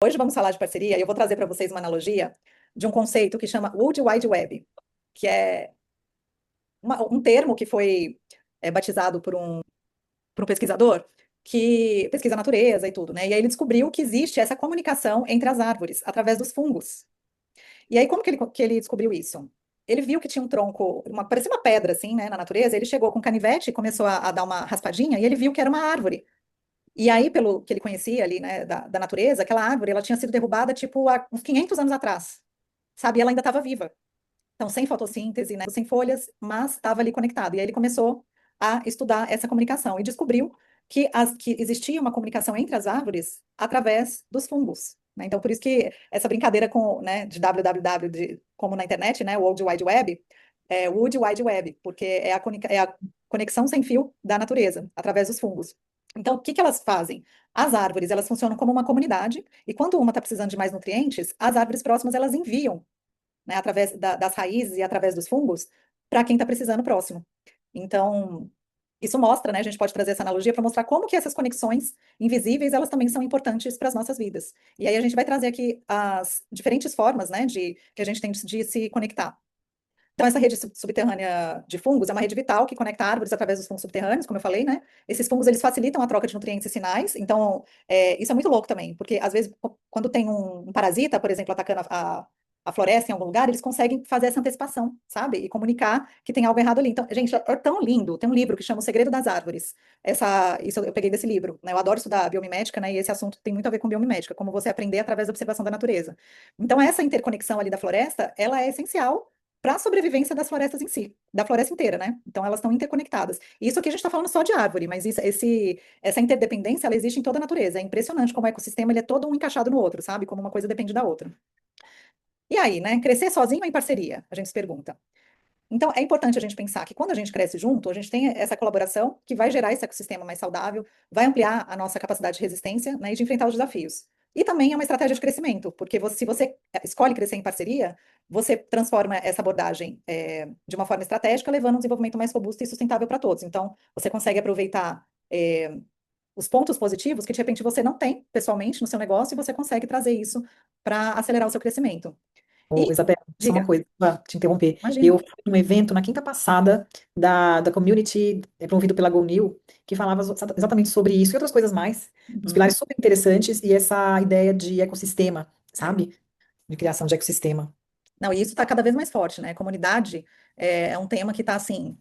Hoje vamos falar de parceria e eu vou trazer para vocês uma analogia de um conceito que chama World Wide Web, que é um termo que foi batizado por um pesquisador que pesquisa a natureza e tudo, né? E aí ele descobriu que existe essa comunicação entre as árvores através dos fungos. E aí como que ele descobriu isso? Ele viu que tinha um tronco, parecia uma pedra assim, né, na natureza. Ele chegou com um canivete e começou a dar uma raspadinha e ele viu que era uma árvore. E aí, pelo que ele conhecia ali, né, da natureza, aquela árvore, ela tinha sido derrubada, tipo, há uns 500 anos atrás, sabe? E ela ainda estava viva. Então, sem fotossíntese, né, sem folhas, mas estava ali conectado. E aí ele começou a estudar essa comunicação e descobriu que existia uma comunicação entre as árvores através dos fungos, né? Então, por isso que essa brincadeira com, né, de www, como na internet, né, World Wide Web, é Wood Wide Web, porque é a conexão sem fio da natureza, através dos fungos. Então, o que que elas fazem? As árvores, elas funcionam como uma comunidade, e quando uma está precisando de mais nutrientes, as árvores próximas, elas enviam, né, através das raízes e através dos fungos, para quem está precisando próximo. Então, isso mostra, né, a gente pode trazer essa analogia para mostrar como que essas conexões invisíveis, elas também são importantes para as nossas vidas. E aí a gente vai trazer aqui as diferentes formas, né, que a gente tem de se conectar. Então, essa rede subterrânea de fungos é uma rede vital que conecta árvores através dos fungos subterrâneos, como eu falei, né? Esses fungos, eles facilitam a troca de nutrientes e sinais. Então, isso é muito louco também, porque às vezes, quando tem um parasita, por exemplo, atacando a floresta em algum lugar, eles conseguem fazer essa antecipação, sabe? E comunicar que tem algo errado ali. Então, gente, é tão lindo. Tem um livro que chama O Segredo das Árvores. Isso eu peguei desse livro, né? Eu adoro estudar biomimética, né? E esse assunto tem muito a ver com biomimética, como você aprender através da observação da natureza. Então, essa interconexão ali da floresta, ela é essencial para a sobrevivência das florestas em si, da floresta inteira, né? Então elas estão interconectadas. E isso aqui a gente está falando só de árvore, mas essa interdependência ela existe em toda a natureza. É impressionante como o ecossistema ele é todo um encaixado no outro, sabe? Como uma coisa depende da outra. E aí, né? Crescer sozinho ou em parceria? A gente se pergunta. Então, é importante a gente pensar que quando a gente cresce junto, a gente tem essa colaboração que vai gerar esse ecossistema mais saudável, vai ampliar a nossa capacidade de resistência, né, e de enfrentar os desafios. E também é uma estratégia de crescimento, porque se você escolhe crescer em parceria, você transforma essa abordagem de uma forma estratégica, levando um desenvolvimento mais robusto e sustentável para todos. Então, você consegue aproveitar os pontos positivos que de repente você não tem pessoalmente no seu negócio e você consegue trazer isso para acelerar o seu crescimento. Ô, E, Isabela, só uma diga, coisa, pra te interromper. imagina. Eu fui num evento na quinta passada da Community, promovido pela GoNew, que falava exatamente sobre isso e outras coisas mais, uns Uhum. pilares super interessantes e essa ideia de ecossistema, É. sabe? De criação de ecossistema. Não, e isso está cada vez mais forte, né? Comunidade é um tema que está assim.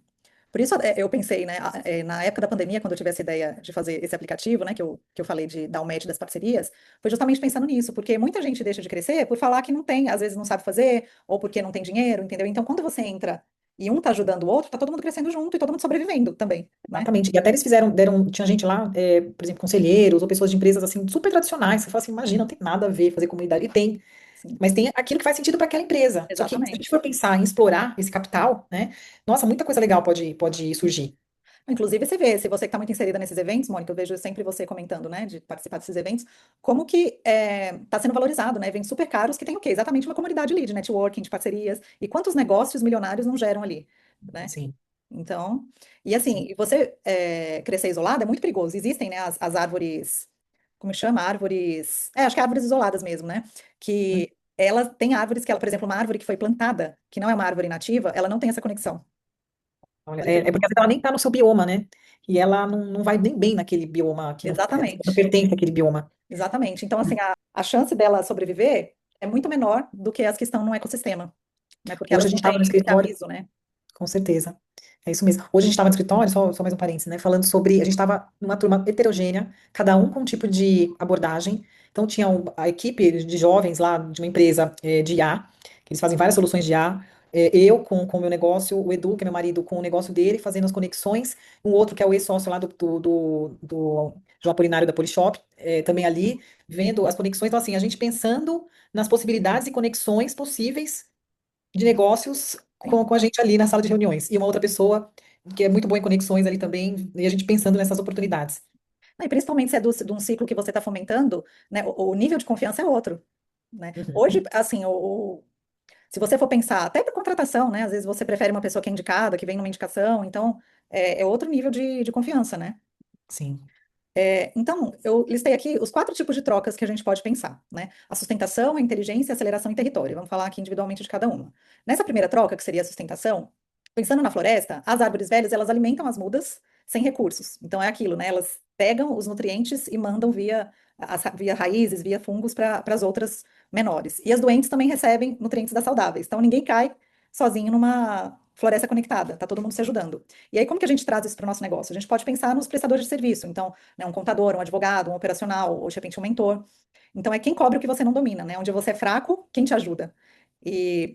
Por isso eu pensei, né, na época da pandemia, quando eu tive essa ideia de fazer esse aplicativo, né, que eu falei de dar o match das parcerias, foi justamente pensando nisso, porque muita gente deixa de crescer por falar que não tem, às vezes não sabe fazer, ou porque não tem dinheiro, entendeu? Então, quando você entra e um tá ajudando o outro, tá todo mundo crescendo junto e todo mundo sobrevivendo também, né? Exatamente. E até eles tinha gente lá, por exemplo, conselheiros ou pessoas de empresas assim, super tradicionais. Você fala assim, imagina, não tem nada a ver fazer comunidade. E tem, Sim, mas tem aquilo que faz sentido para aquela empresa. Só que se a gente exatamente. for pensar em explorar esse capital, né? Nossa, muita coisa legal pode surgir. Inclusive, você vê, se você que está muito inserida nesses eventos, Mônica, eu vejo sempre você comentando, né, de participar desses eventos, como que está sendo valorizado, né? Eventos super caros que tem o quê? Exatamente uma comunidade ali de networking, de parcerias, e quantos negócios milionários não geram ali, né? Sim, Então, e sim. assim, e você crescer isolado é muito perigoso. Existem, né, as árvores, como chama? Árvores, acho que é árvores isoladas mesmo, né? Que ela tem árvores que ela, por exemplo, uma árvore que foi plantada, que não é uma árvore nativa, ela não tem essa conexão. Olha, Olha que é porque às vezes ela nem está no seu bioma, né? E ela não vai nem bem naquele bioma, que não exatamente. pertence àquele bioma. Exatamente. Então, assim, a chance dela sobreviver é muito menor do que as que estão no ecossistema, né? Porque Hoje elas a gente não estava no têm esse escritório, aviso, né? com certeza. É isso mesmo. Hoje a gente estava no escritório, só mais um parênteses, né? Falando sobre. A gente estava numa turma heterogênea, cada um com um tipo de abordagem. Então, tinha a equipe de jovens lá de uma empresa de IA, que eles fazem várias soluções de IA. Eu com o meu negócio, o Edu, que é meu marido, com o negócio dele, fazendo as conexões. Um outro que é o ex-sócio lá do João Apolinário da Polishop, também ali, vendo as conexões. Então, assim, a gente pensando nas possibilidades e conexões possíveis de negócios Sim. com a gente ali na sala de reuniões. E uma outra pessoa que é muito boa em conexões ali também, e a gente pensando nessas oportunidades. E principalmente se é de um ciclo que você está fomentando, né? O nível de confiança é outro, né? Hoje, Uhum. assim, se você for pensar, até para contratação, né? Às vezes você prefere uma pessoa que é indicada, que vem numa indicação, então é outro nível de confiança, né? Sim. Então, eu listei aqui os 4 tipos de trocas que a gente pode pensar, né? A sustentação, a inteligência, a aceleração e território. Vamos falar aqui individualmente de cada uma. Nessa primeira troca, que seria a sustentação, pensando na floresta, as árvores velhas, elas alimentam as mudas sem recursos. Então, é aquilo, né? Elas pegam os nutrientes e mandam via raízes, via fungos para as outras menores. E as doentes também recebem nutrientes das saudáveis. Então, ninguém cai sozinho numa floresta conectada, tá todo mundo se ajudando. E aí, como que a gente traz isso para o nosso negócio? A gente pode pensar nos prestadores de serviço. Então, né, um contador, um advogado, um operacional, ou de repente um mentor. Então, é quem cobre o que você não domina, né? Onde você é fraco, quem te ajuda. E,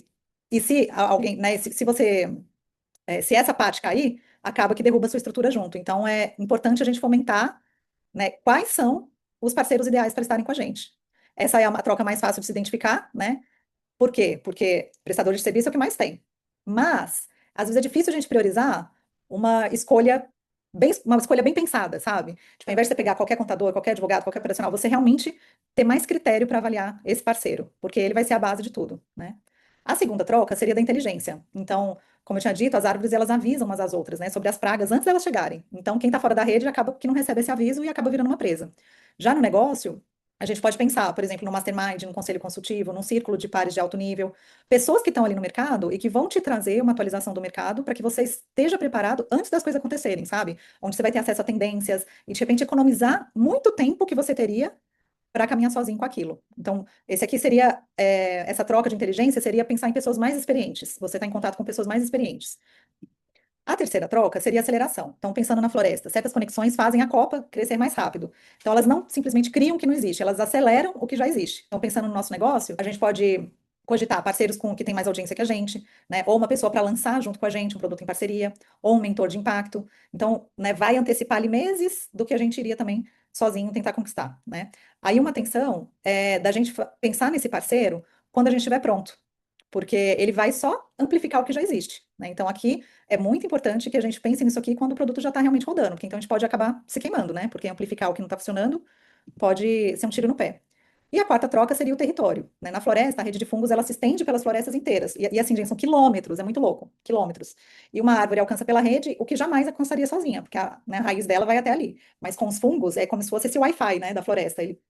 e se alguém, né, se essa parte cair, acaba que derruba a sua estrutura junto. Então, é importante a gente fomentar, né, quais são os parceiros ideais para estarem com a gente. Essa é uma troca mais fácil de se identificar, né? Por quê? Porque prestador de serviço é o que mais tem. Mas, às vezes é difícil a gente priorizar uma escolha uma escolha bem pensada, sabe? Tipo, ao invés de você pegar qualquer contador, qualquer advogado, qualquer operacional, você realmente ter mais critério para avaliar esse parceiro, porque ele vai ser a base de tudo, né? A segunda troca seria da inteligência. Então, como eu tinha dito, as árvores elas avisam umas às outras, né, sobre as pragas antes delas chegarem. Então, quem está fora da rede acaba que não recebe esse aviso e acaba virando uma presa. Já no negócio, a gente pode pensar, por exemplo, no mastermind, num conselho consultivo, num círculo de pares de alto nível, pessoas que estão ali no mercado e que vão te trazer uma atualização do mercado para que você esteja preparado antes das coisas acontecerem, sabe? Onde você vai ter acesso a tendências e de repente economizar muito tempo que você teria para caminhar sozinho com aquilo. Então, esse aqui seria, essa troca de inteligência seria pensar em pessoas mais experientes. Você está em contato com pessoas mais experientes. A terceira troca seria aceleração. Então, pensando na floresta, certas conexões fazem a copa crescer mais rápido. Então, elas não simplesmente criam o que não existe, elas aceleram o que já existe. Então, pensando no nosso negócio, a gente pode cogitar parceiros com que tem mais audiência que a gente, né? Ou uma pessoa para lançar junto com a gente um produto em parceria, ou um mentor de impacto. Então, né, vai antecipar ali meses do que a gente iria também sozinho tentar conquistar, né? Aí uma atenção é da gente pensar nesse parceiro quando a gente estiver pronto, porque ele vai só amplificar o que já existe, né? Então, aqui é muito importante que a gente pense nisso aqui quando o produto já está realmente rodando, porque então a gente pode acabar se queimando, né? Porque amplificar o que não está funcionando pode ser um tiro no pé. E a quarta troca seria o território, né? Na floresta, a rede de fungos ela se estende pelas florestas inteiras. E assim, gente, são quilômetros, é muito louco, quilômetros. E uma árvore alcança pela rede o que jamais alcançaria sozinha, porque né, a raiz dela vai até ali. Mas com os fungos é como se fosse esse Wi-Fi, né, da floresta. Ele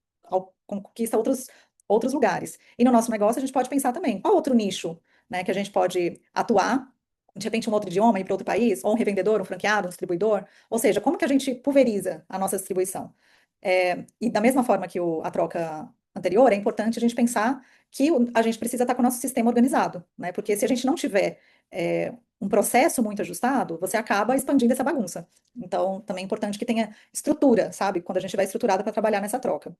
conquista outros lugares. E no nosso negócio, a gente pode pensar também, qual outro nicho, né, que a gente pode atuar, de repente um outro idioma, ir para outro país, ou um revendedor, um franqueado, um distribuidor. Ou seja, como que a gente pulveriza a nossa distribuição? E da mesma forma que a troca anterior, é importante a gente pensar que a gente precisa estar com o nosso sistema organizado, né? Porque se a gente não tiver um processo muito ajustado, você acaba expandindo essa bagunça. Então, também é importante que tenha estrutura, sabe? Quando a gente vai estruturado para trabalhar nessa troca.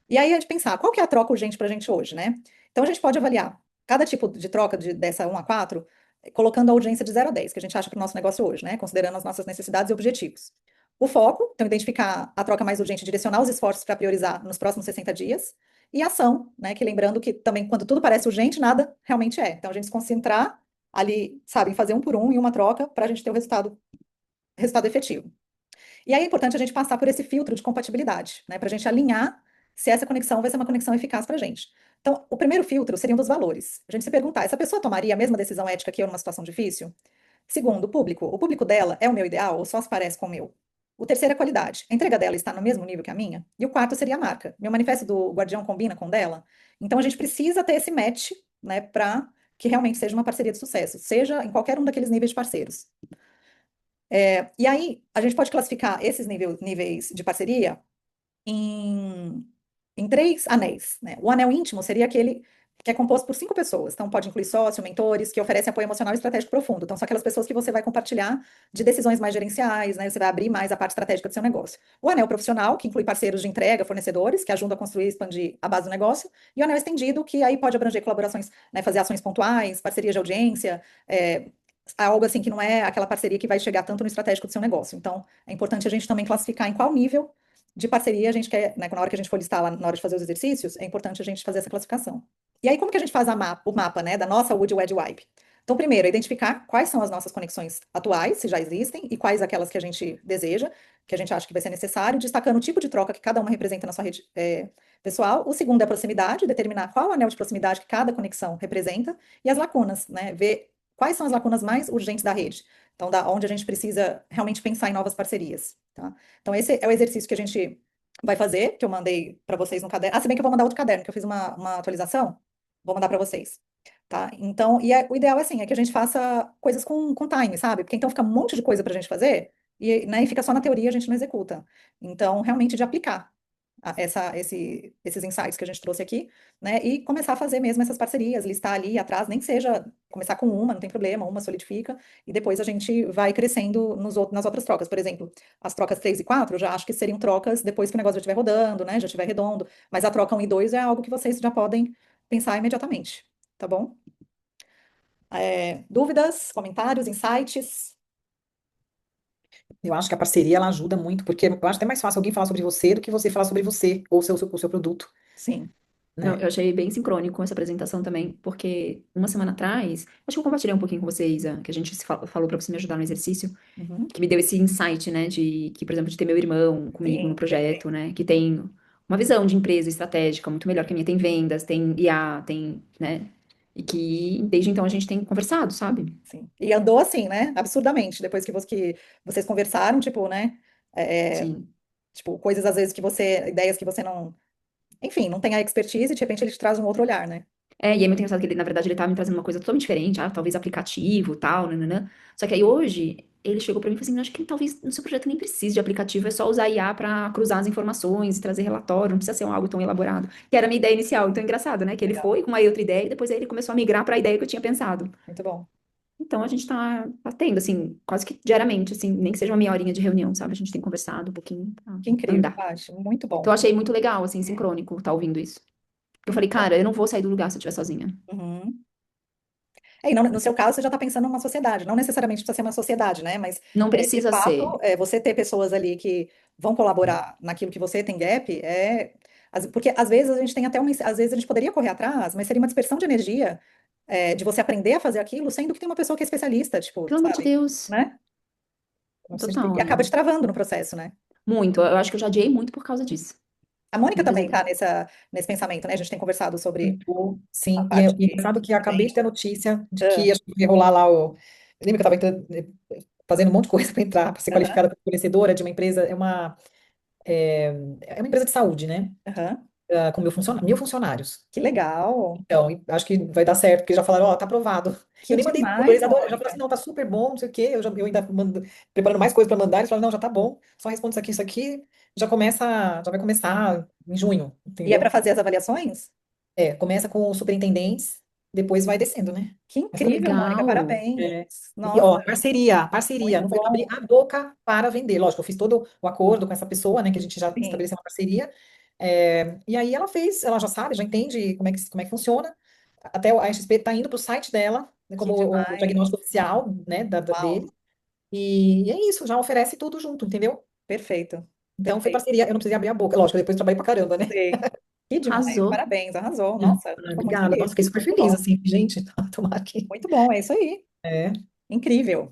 E aí a gente pensar, qual que é a troca urgente para a gente hoje, né? Então a gente pode avaliar cada tipo de troca dessa 1 a 4, colocando a urgência de 0 a 10, que a gente acha para o nosso negócio hoje, né? Considerando as nossas necessidades e objetivos. O foco, então identificar a troca mais urgente, direcionar os esforços para priorizar nos próximos 60 dias. E ação, né? Que lembrando que também quando tudo parece urgente, nada realmente é. Então a gente se concentrar ali, sabe, em fazer um por um e uma troca para a gente ter o resultado efetivo. E aí é importante a gente passar por esse filtro de compatibilidade, né, para a gente alinhar se essa conexão vai ser uma conexão eficaz para a gente. Então, o primeiro filtro seriam dos valores. A gente se perguntar, essa pessoa tomaria a mesma decisão ética que eu numa situação difícil? Segundo, o público. O público dela é o meu ideal ou só se parece com o meu? O terceiro é a qualidade. A entrega dela está no mesmo nível que a minha? E o quarto seria a marca. Meu manifesto do Guardião combina com o dela? Então, a gente precisa ter esse match, né, para que realmente seja uma parceria de sucesso, seja em qualquer um daqueles níveis de parceiros. E aí, a gente pode classificar esses níveis de parceria em, em 3 anéis, né? O anel íntimo seria aquele que é composto por 5 pessoas. Então, pode incluir sócio, mentores, que oferecem apoio emocional e estratégico profundo. Então, são aquelas pessoas que você vai compartilhar de decisões mais gerenciais, né? Você vai abrir mais a parte estratégica do seu negócio. O anel profissional, que inclui parceiros de entrega, fornecedores, que ajudam a construir e expandir a base do negócio. E o anel estendido, que aí pode abranger colaborações, né? Fazer ações pontuais, parcerias de audiência, algo assim que não é aquela parceria que vai chegar tanto no estratégico do seu negócio. Então, é importante a gente também classificar em qual nível de parceria a gente quer, né, na hora que a gente for listar lá, na hora de fazer os exercícios, é importante a gente fazer essa classificação. E aí, como que a gente faz o mapa, né, da nossa Wood Wide Wipe? Então, primeiro, identificar quais são as nossas conexões atuais, se já existem, e quais aquelas que a gente deseja, que a gente acha que vai ser necessário, destacando o tipo de troca que cada uma representa na sua rede pessoal. O segundo é a proximidade, determinar qual anel de proximidade que cada conexão representa, e as lacunas, né, ver quais são as lacunas mais urgentes da rede. Então, da onde a gente precisa realmente pensar em novas parcerias, tá? Então, esse é o exercício que a gente vai fazer, que eu mandei para vocês no caderno. Ah, se bem que eu vou mandar outro caderno, que eu fiz uma atualização, vou mandar para vocês. Tá? Então, o ideal assim, é que a gente faça coisas com time, sabe? Porque então fica um monte de coisa para a gente fazer e, né, e fica só na teoria, a gente não executa. Então, realmente de aplicar esses insights que a gente trouxe aqui, né? E começar a fazer mesmo essas parcerias, listar ali atrás, nem que seja começar com uma, não tem problema, uma solidifica, e depois a gente vai crescendo nas outras trocas. Por exemplo, as trocas 3 e 4, eu já acho que seriam trocas depois que o negócio já estiver rodando, né? Já estiver redondo, mas a troca 1 e 2 é algo que vocês já podem pensar imediatamente, tá bom? Dúvidas, comentários, insights? Eu acho que a parceria ela ajuda muito, porque eu acho até mais fácil alguém falar sobre você do que você falar sobre você ou o seu produto, Sim. Não, né? eu achei bem sincrônico essa apresentação também, porque uma semana atrás, acho que eu compartilhei um pouquinho com você, Isa, que a gente falou para você me ajudar no exercício, Uhum. que me deu esse insight, né, de que, por exemplo, de ter meu irmão comigo no Sim, perfeito. projeto, né, que tem uma visão de empresa estratégica muito melhor que a minha, tem vendas, tem IA, tem, né, e que desde então a gente tem conversado, sabe? Sim. E andou assim, né? Absurdamente, depois que vocês conversaram, tipo, né? é, é, Sim. tipo, coisas às vezes ideias que você não, enfim, não tem a expertise, e de repente ele te traz um outro olhar, né? E é muito engraçado que ele, na verdade, ele tava me trazendo uma coisa totalmente diferente, talvez aplicativo, tal, nananã. Só que aí hoje, ele chegou pra mim e falou assim, acho que talvez no seu projeto nem precise de aplicativo, é só usar IA pra cruzar as informações, trazer relatório, não precisa ser algo tão elaborado. Que era a minha ideia inicial, então é engraçado, né? Que ele Legal, foi com uma outra ideia e depois aí ele começou a migrar pra ideia que eu tinha pensado. muito bom. Então a gente tá tendo, assim, quase que diariamente, assim, nem que seja uma meia horinha de reunião, sabe? A gente tem conversado um pouquinho pra Que incrível, andar. Paty, muito Então bom. eu achei muito legal, assim, sincrônico, tá ouvindo isso. Eu Muito falei, bom. cara, eu não vou sair do lugar se eu estiver sozinha. Uhum. E no seu caso, você já está pensando numa sociedade. Não necessariamente precisa ser uma sociedade, né? Mas, Não de precisa fato, ser. você ter pessoas ali que vão colaborar naquilo que você tem gap, porque às vezes a gente tem até às vezes a gente poderia correr atrás, mas seria uma dispersão de energia, de você aprender a fazer aquilo, sendo que tem uma pessoa que é especialista, tipo, Pelo amor de sabe? Deus. Né? Total, E acaba amiga. te travando no processo, né? Muito. Eu acho que eu já adiei muito por causa disso. A Mônica Muitas também ideias. está nesse pensamento, né? A gente tem conversado sobre Muito, a sim. parte E é de engraçado que eu acabei de ter patente. a notícia de Ah, que a gente ia rolar lá o. Eu lembro que eu estava fazendo um monte de coisa para entrar, para ser aham, qualificada como fornecedora de uma empresa, é uma empresa de saúde, né? aham. Com 1.000 funcionários. Que legal. Então, e acho que vai dar certo, porque já falaram, ó, tá aprovado. Eu Que nem mandei tudo, demais, eles adoram, já falaram assim, Mônica. não, tá super bom, não sei o quê, eu ainda mando, preparando mais coisa para mandar, eles falaram, não, já tá bom, só responde isso aqui, já vai começar em junho, E é para entendeu? fazer as avaliações? Começa com os superintendentes, depois vai descendo, né? Que Mas tá incrível, legal. Mônica, Legal. parabéns. É. E, Nossa, ó, parceria, muito não foi abrir bom. a boca para vender. Lógico, eu fiz todo o acordo com essa pessoa, né, que a gente já Sim, estabeleceu uma parceria. E aí ela já sabe, já entende como é que funciona. Até a XP está indo para o site dela, né, que como o demais. diagnóstico oficial, né, Uau, dele. E é isso, já oferece tudo junto, entendeu? perfeito, Então foi perfeito. parceria, eu não precisei abrir a boca. Lógico, eu depois trabalhei pra caramba, né? Sim. Que demais, Arrasou. parabéns, arrasou. Nossa, estou muito Obrigada. Nossa, feliz. fiquei super Muito feliz, bom, assim, gente, tomara que. muito bom, é isso aí. É. Incrível.